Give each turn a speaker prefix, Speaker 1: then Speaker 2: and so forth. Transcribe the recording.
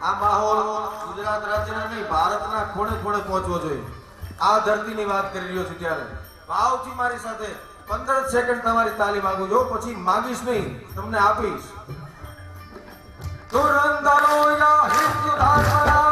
Speaker 1: આ માહોલ ગુજરાત રાજ્યના નહીં ભારતના ખૂણે ખૂણે પહોંચવો જોઈએ. આ ધરતીની વાત કરી રહ્યો છું ત્યારે ભાવથી મારી સાથે 15 સેકન્ડ તમારી તાલી માંગુ છું, પછી માંગીશ નહીં, તમને આપીશ. ધુરંધરો યા હિન્દ ધર્મના